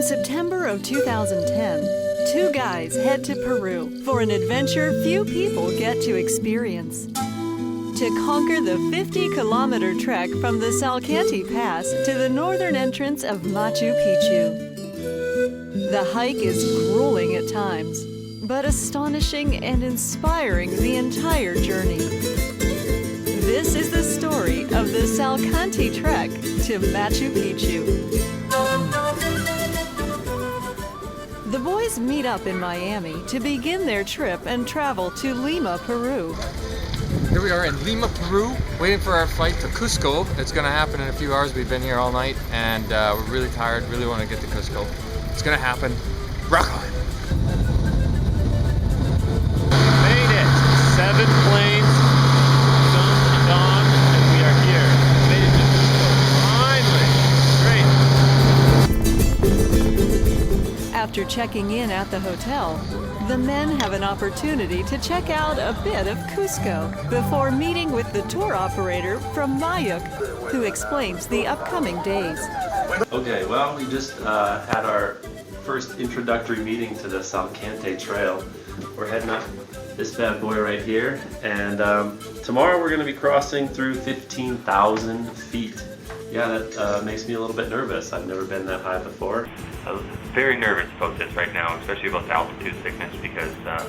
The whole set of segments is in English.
September of 2010, two guys head to Peru for an adventure few people get to experience. To conquer the 50-kilometer trek from the Salkantay Pass to the northern entrance of Machu Picchu. The hike is grueling at times, but astonishing and inspiring the entire journey. This is the story of the Salkantay Trek to Machu Picchu. The boys meet up in Miami to begin their trip and travel to Lima, Peru. Here we are in Lima, Peru, waiting for our flight to Cusco. It's going to happen in a few hours. We've been here all night and we're really tired, really want to get to Cusco. It's going to happen. Rock on! Made it! 7 planes, sun to dawn, and we are here. Made it to Cusco, finally! Great! After checking in at the hotel, the men have an opportunity to check out a bit of Cusco before meeting with the tour operator from Mayuc, who explains the upcoming days. Okay, well, we just had our first introductory meeting to the Salkantay Trail. We're heading up this bad boy right here, and tomorrow we're going to be crossing through 15,000 feet. Yeah, that makes me a little bit nervous. I've never been that high before. I'm very nervous about this right now, especially about the altitude sickness, because that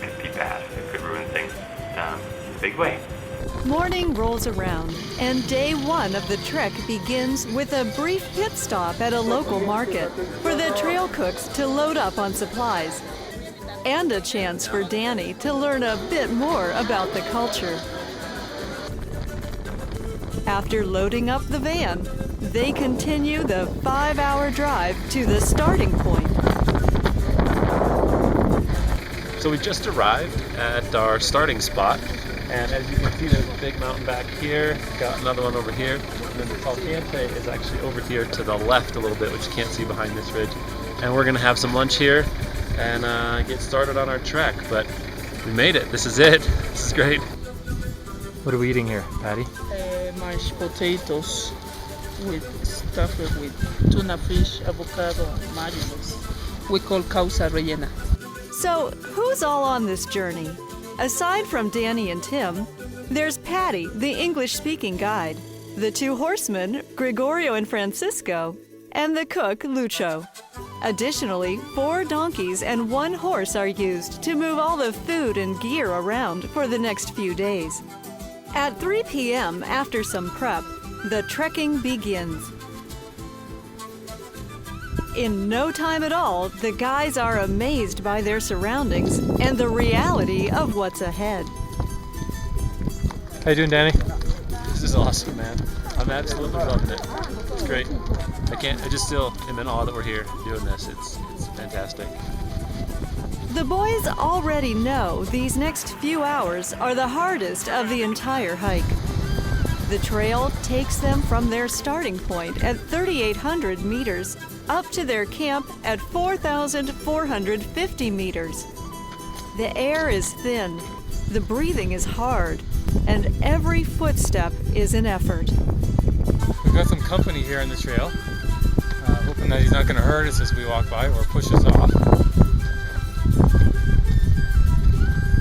could be bad. It could ruin things in a big way. Morning rolls around, and day 1 of the trek begins with a brief pit stop at a local market for the trail cooks to load up on supplies, and a chance for Danny to learn a bit more about the culture. After loading up the van, they continue the 5-hour drive to the starting point. So we just arrived at our starting spot, and as you can see, there's a big mountain back here, got another one over here, and then the Calientes is actually over here to the left a little bit, which you can't see behind this ridge. And we're gonna have some lunch here and get started on our trek, but we made it. This is it. This is great. What are we eating here, Patty? Mashed potatoes stuffed with tuna fish, avocado, and mayonnaise. We call causa rellena. So, who's all on this journey? Aside from Danny and Tim, there's Patty, the English-speaking guide, the 2 horsemen, Gregorio and Francisco, and the cook, Lucho. Additionally, 4 donkeys and 1 horse are used to move all the food and gear around for the next few days. At 3 p.m., after some prep, the trekking begins. In no time at all, the guys are amazed by their surroundings and the reality of what's ahead. How you doing, Danny? This is awesome, man. I'm absolutely loving it. It's great. I just still am in awe that we're here doing this. It's fantastic. The boys already know these next few hours are the hardest of the entire hike. The trail takes them from their starting point at 3,800 meters up to their camp at 4,450 meters. The air is thin, the breathing is hard, and every footstep is an effort. We've got some company here on the trail, hoping that he's not going to hurt us as we walk by or push us off.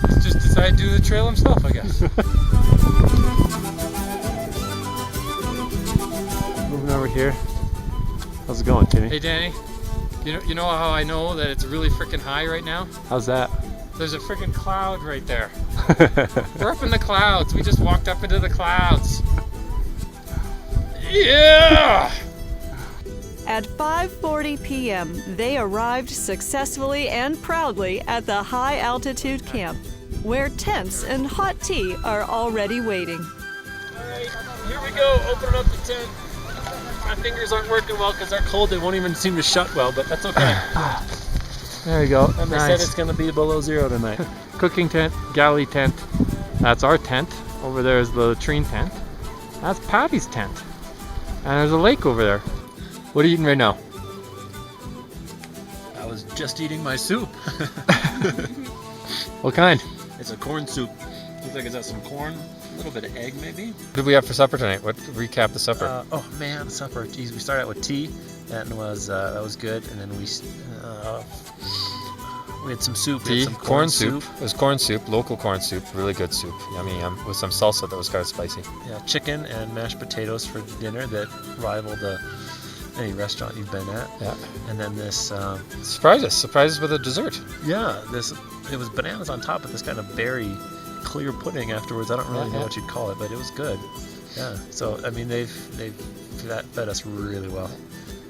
He's just decided to do the trail himself, I guess. Moving over here. How's it going, Timmy? Hey Danny, you know how I know that it's really freaking high right now? How's that? There's a freaking cloud right there. We're up in the clouds. We just walked up into the clouds. Yeah! At 5:40 p.m., they arrived successfully and proudly at the high-altitude camp, where tents and hot tea are already waiting. All right, here we go. Opening up the tent. My fingers aren't working well because they're cold. They won't even seem to shut well, but that's okay. There you go. And they said it's going to be below 0 tonight. Cooking tent, galley tent. That's our tent. Over there is the latrine tent. That's Patty's tent. And there's a lake over there. What are you eating right now? I was just eating my soup. What kind? It's a corn soup. Looks like it's got some corn, A little bit of egg maybe. What did we have for supper tonight? Recap the supper. Oh man, supper. Geez, we started out with tea. That was good, and then we had some soup. We Tea, had some corn soup. It was corn soup, local corn soup, really good soup. Yummy, with some salsa that was kind of spicy. Yeah, chicken and mashed potatoes for dinner that rivaled any restaurant you've been at. Yeah. And then this Surprise us with a dessert. it was bananas on top of this kind of berry clear pudding afterwards. I don't really know what you'd call it, but it was good. Yeah. So I mean they've fed us really well.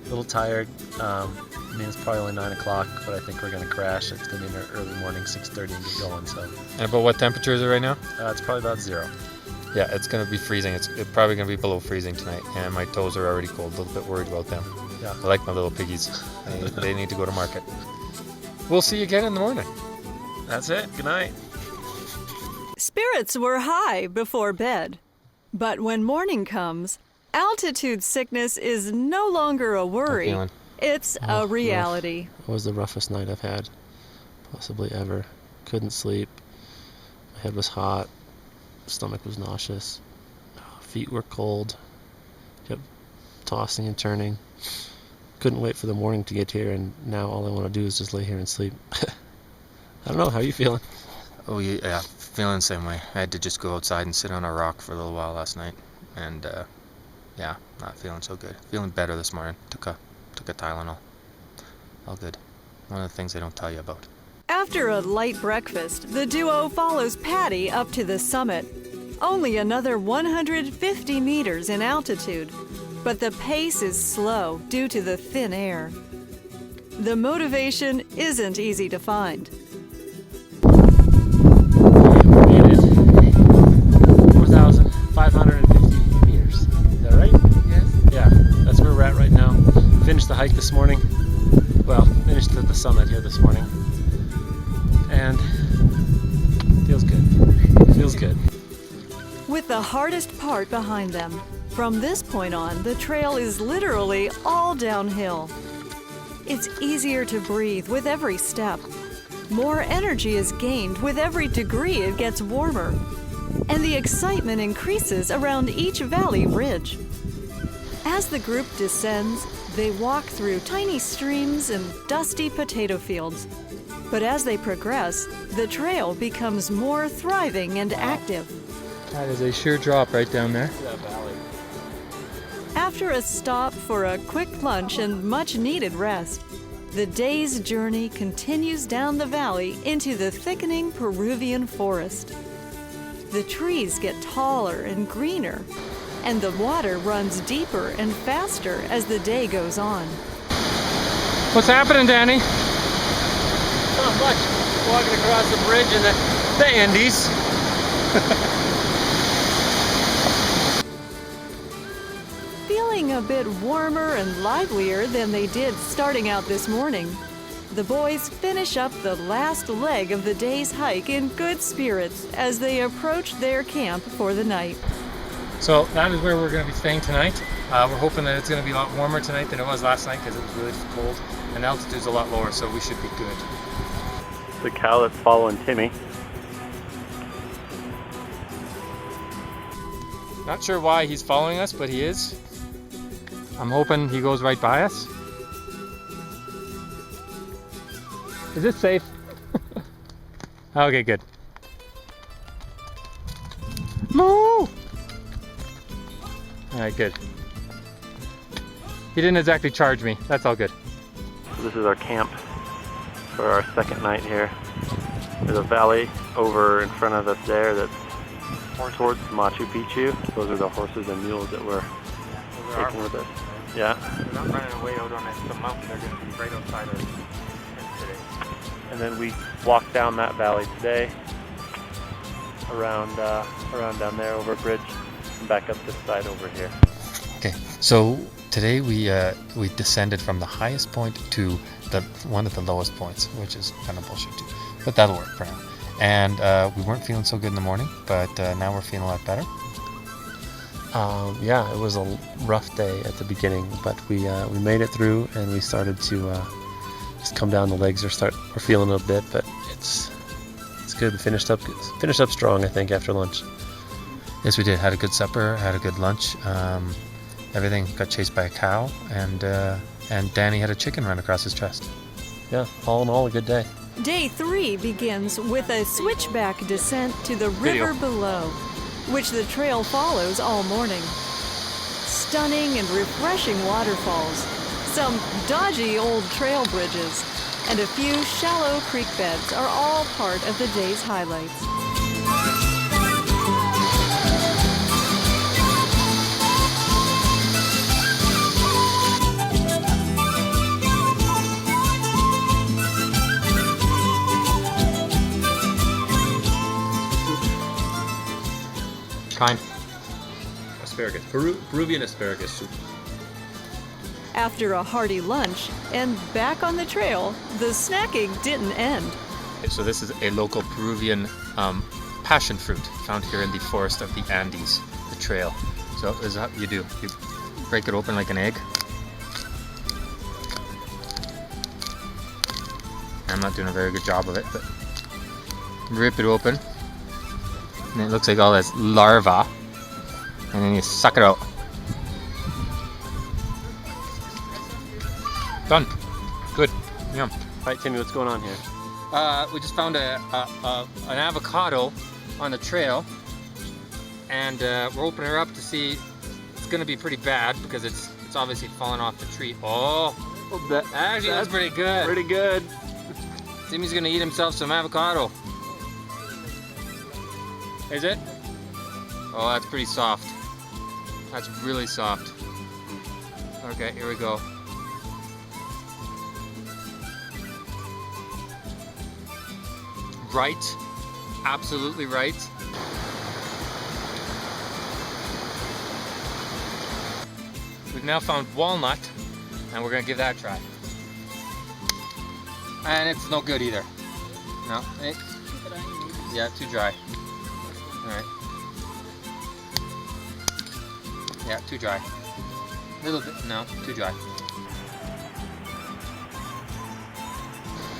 A little tired. I mean it's probably only 9 o'clock, but I think we're gonna crash. It's gonna be in early morning, 6:30, and get going. So. And about what temperature is it right now? It's probably about 0. Yeah, it's going to be freezing. It's probably going to be below freezing tonight, and my toes are already cold. A little bit worried about them. Yeah. I like my little piggies. They need to go to market. We'll see you again in the morning. That's it. Good night. Spirits were high before bed. But when morning comes, altitude sickness is no longer a worry. It's a reality. It was the roughest night I've had, possibly ever. Couldn't sleep. My head was hot. Stomach was nauseous. Feet were cold. Kept tossing and turning. Couldn't wait for the morning to get here, and now all I want to do is just lay here and sleep. I don't know. How are you feeling? Oh yeah, feeling the same way. I had to just go outside and sit on a rock for a little while last night, and yeah, not feeling so good. Feeling better this morning. Took a Tylenol. All good. One of the things they don't tell you about. After a light breakfast, the duo follows Patty up to the summit. Only another 150 meters in altitude, but the pace is slow due to the thin air. The motivation isn't easy to find. We made it. 4,550 meters. Is that right? Yes. Yeah, that's where we're at right now. Finished the hike this morning. Well, finished at the summit here this morning. And feels good. Feels good. With the hardest part behind them, from this point on, the trail is literally all downhill. It's easier to breathe with every step. More energy is gained with every degree it gets warmer. And the excitement increases around each valley ridge. As the group descends, they walk through tiny streams and dusty potato fields. But as they progress, the trail becomes more thriving and active. That is a sheer drop right down there. That valley. After a stop for a quick lunch and much-needed rest, the day's journey continues down the valley into the thickening Peruvian forest. The trees get taller and greener, and the water runs deeper and faster as the day goes on. What's happening, Danny? Not much. Walking across the bridge in the Andes. Feeling a bit warmer and livelier than they did starting out this morning, the boys finish up the last leg of the day's hike in good spirits as they approach their camp for the night. So that is where we're going to be staying tonight. We're hoping that it's going to be a lot warmer tonight than it was last night because it was really cold, and altitude's a lot lower, so we should be good. The cow that's following Timmy. Not sure why he's following us, but he is. I'm hoping he goes right by us. Is this safe? Okay, good. Moo! Alright, good. He didn't exactly charge me. That's all good. So this is our camp for our second night here. There's a valley over in front of us there that's towards Machu Picchu. Those are the horses and mules that we're taking with us. Yeah. They're not running away out on some mountain. They're going to be right outside our tent today. And then we walked down that valley today, around down there over a bridge, and back up this side over here. Okay, so today we descended from the highest point to one of the lowest points, which is kind of bullshit too, but that'll work for now. And we weren't feeling so good in the morning, but now we're feeling a lot better. Yeah, it was a rough day at the beginning, but we made it through, and we started to just come down. The legs we're feeling a bit, but it's good. We finished up strong, I think, after lunch. Yes, we did. Had a good supper, had a good lunch. Everything got chased by a cow, and Danny had a chicken run across his chest. Yeah, all in all, a good day. Day 3 begins with a switchback descent to the Video. river below, which the trail follows all morning. Stunning and refreshing waterfalls, some dodgy old trail bridges, and a few shallow creek beds are all part of the day's highlights. Kind. Asparagus. Peruvian asparagus soup. After a hearty lunch and back on the trail, the snacking didn't end. Okay, so this is a local Peruvian passion fruit found here in the forest of the Andes, the trail. So this is how you do. You break it open like an egg. I'm not doing a very good job of it, but rip it open. And it looks like all this larva. And then you suck it out. Done. Good. Yum. All right, Timmy, what's going on here? We just found an avocado on the trail, and we're opening her up to see. It's gonna be pretty bad because it's obviously falling off the tree. Oh, actually that's pretty good. Pretty good. Timmy's gonna eat himself some avocado. Is it? Oh, that's pretty soft. That's really soft. Okay, here we go. Right. Absolutely right. We've now found walnut, and we're gonna give that a try. And it's no good either. No, yeah, too dry. All right. Yeah, too dry. A little bit, no, too dry.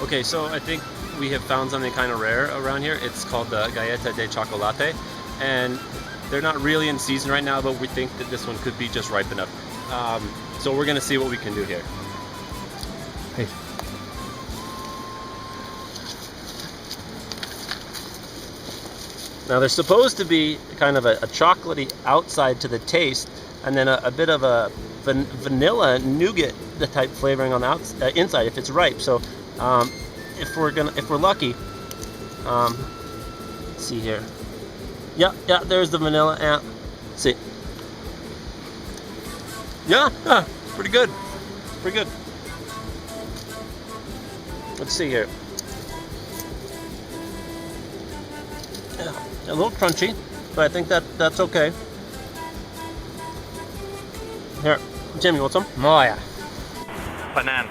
Okay, so I think we have found something kind of rare around here. It's called the Galleta de Chocolate, and they're not really in season right now, but we think that this one could be just ripe enough. So we're gonna see what we can do here. Hey. Now there's supposed to be kind of a chocolatey outside to the taste, and then a bit of a vanilla nougat type flavoring on the inside if it's ripe. So if we're lucky, let's see here. Yeah, there's the vanilla. Yeah, see. Yeah, pretty good. Pretty good. Let's see here. Yeah, a little crunchy, but I think that's okay. Here, Jimmy, you want some? Oh yeah. Banana.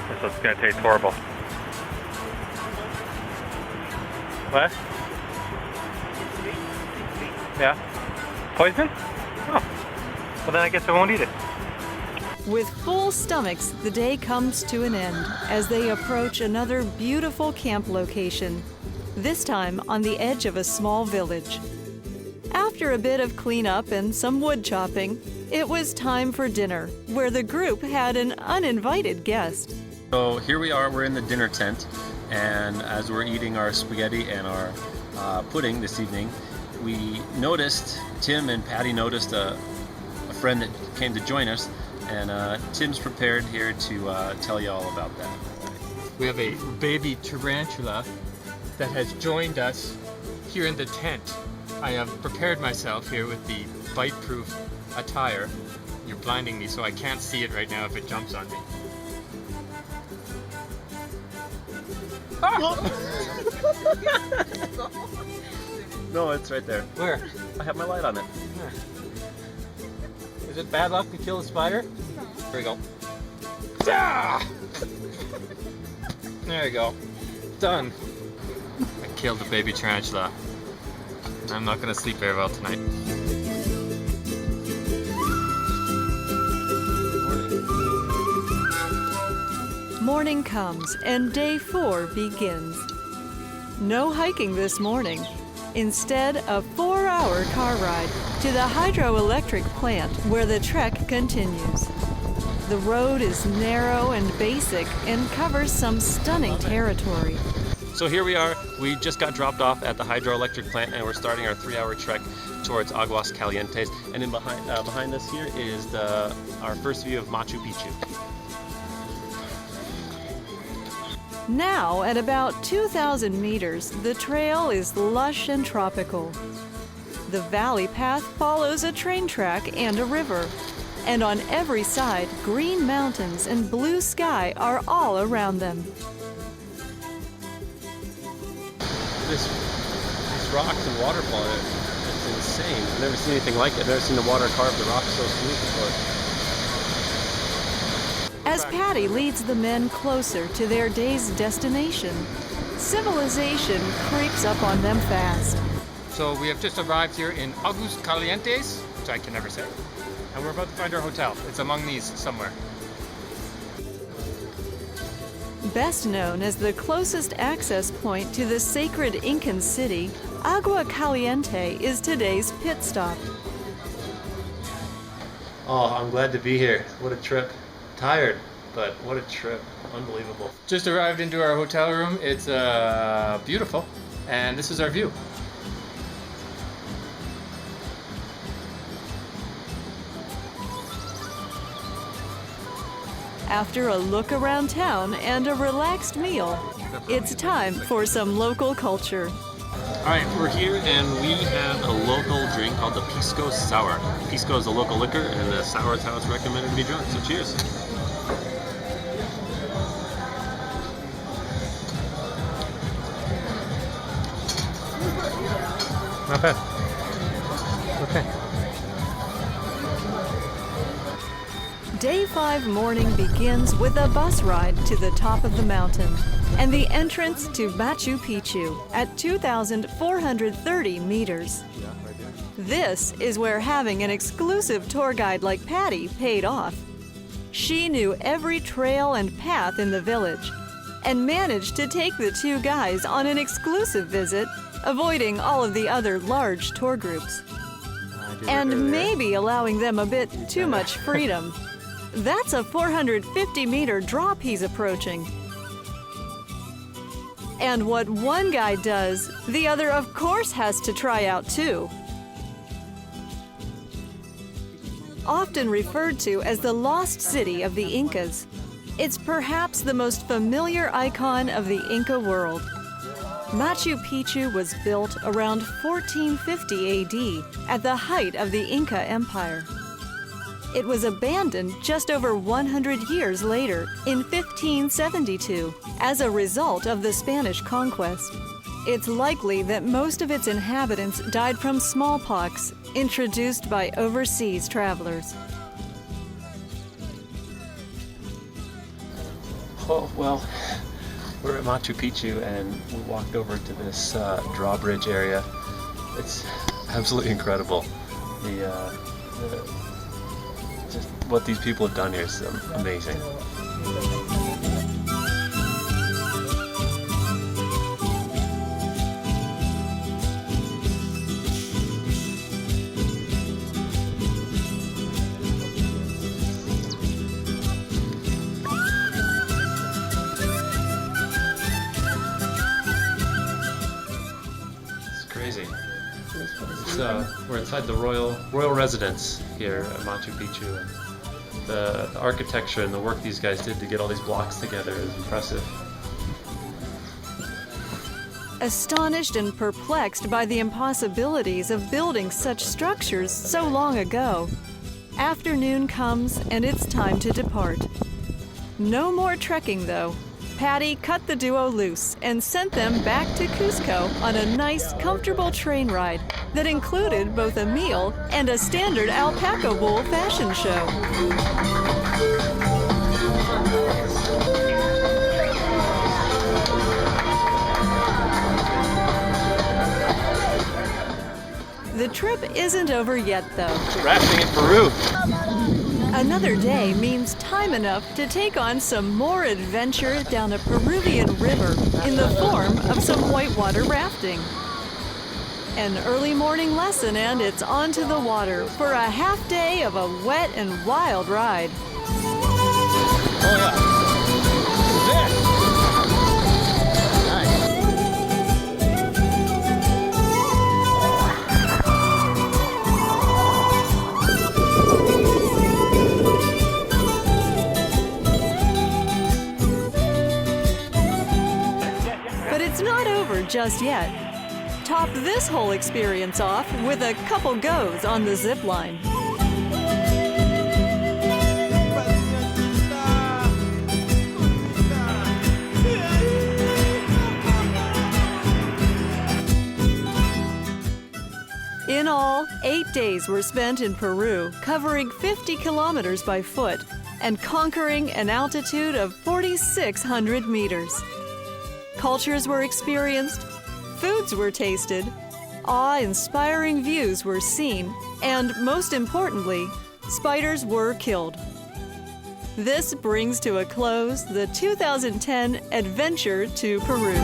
This one's gonna taste horrible. What? Yeah. Poison? Oh. Well, then I guess I won't eat it. With full stomachs, the day comes to an end as they approach another beautiful camp location, this time on the edge of a small village. After a bit of cleanup and some wood chopping, it was time for dinner, where the group had an uninvited guest. So here we are, we're in the dinner tent, and as we're eating our spaghetti and our pudding this evening, we noticed, Tim and Patty noticed a friend that came to join us, and Tim's prepared here to tell you all about that. We have a baby tarantula that has joined us here in the tent. I have prepared myself here with the bite-proof attire. You're blinding me, so I can't see it right now if it jumps on me. No, it's right there. Where? I have my light on it. Is it bad luck to kill a spider? Here we go. Ah! There we go. Done. I killed the baby tarantula. I'm not gonna sleep very well tonight. Morning comes and day 4 begins. No hiking this morning, Instead, a 4-hour car ride to the hydroelectric plant where the trek continues. The road is narrow and basic and covers some stunning territory. So here we are. We just got dropped off at the hydroelectric plant and we're starting our 3-hour trek towards Aguas Calientes. And then behind us here is our first view of Machu Picchu. Now, at about 2,000 meters, the trail is lush and tropical. The valley path follows a train track and a river. And on every side, green mountains and blue sky are all around them. These rocks and waterfall, it's insane. I've never seen anything like it. I've never seen the water carve the rocks so smooth before. As Patty leads the men closer to their day's destination, civilization creeps up on them fast. So we have just arrived here in Aguas Calientes, which I can never say. And we're about to find our hotel. It's among these somewhere. Best known as the closest access point to the sacred Incan city, Agua Caliente is today's pit stop. Oh, I'm glad to be here. What a trip. Tired, but what a trip. Unbelievable. Just arrived into our hotel room. It's beautiful, and this is our view. After a look around town and a relaxed meal, it's time for some local culture. All right, we're here and we have a local drink called the Pisco Sour. Pisco is a local liquor and the sour is how it's recommended to be drunk, so cheers. Not bad. Okay. Day 5 morning begins with a bus ride to the top of the mountain and the entrance to Machu Picchu at 2,430 meters. This is where having an exclusive tour guide like Patty paid off. She knew every trail and path in the village and managed to take the two guys on an exclusive visit, avoiding all of the other large tour groups. And maybe allowing them a bit too much freedom. That's a 450-meter drop he's approaching. And what one guy does, the other of course has to try out too. Often referred to as the lost city of the Incas, it's perhaps the most familiar icon of the Inca world. Machu Picchu was built around 1450 AD at the height of the Inca Empire. It was abandoned just over 100 years later, in 1572, as a result of the Spanish conquest. It's likely that most of its inhabitants died from smallpox, introduced by overseas travelers. Oh, well, we're at Machu Picchu and we walked over to this drawbridge area. It's absolutely incredible. Just what these people have done here is amazing. It's crazy. We're inside the royal residence here at Machu Picchu. And the architecture and the work these guys did to get all these blocks together is impressive. Astonished and perplexed by the impossibilities of building such structures so long ago, afternoon comes and it's time to depart. No more trekking though. Patty cut the duo loose and sent them back to Cusco on a nice, comfortable train ride that included both a meal and a standard alpaca wool fashion show. The trip isn't over yet, though. Rafting in Peru. Another day means time enough to take on some more adventure down a Peruvian river in the form of some whitewater rafting. An early morning lesson and it's on to the water for a half day of a wet and wild ride. Oh yeah. This. But it's not over just yet. Top this whole experience off with a couple goes on the zip line. In all, 8 days were spent in Peru, covering 50 kilometers by foot and conquering an altitude of 4,600 meters. Cultures were experienced, foods were tasted, awe-inspiring views were seen, and most importantly, spiders were killed. This brings to a close the 2010 adventure to Peru.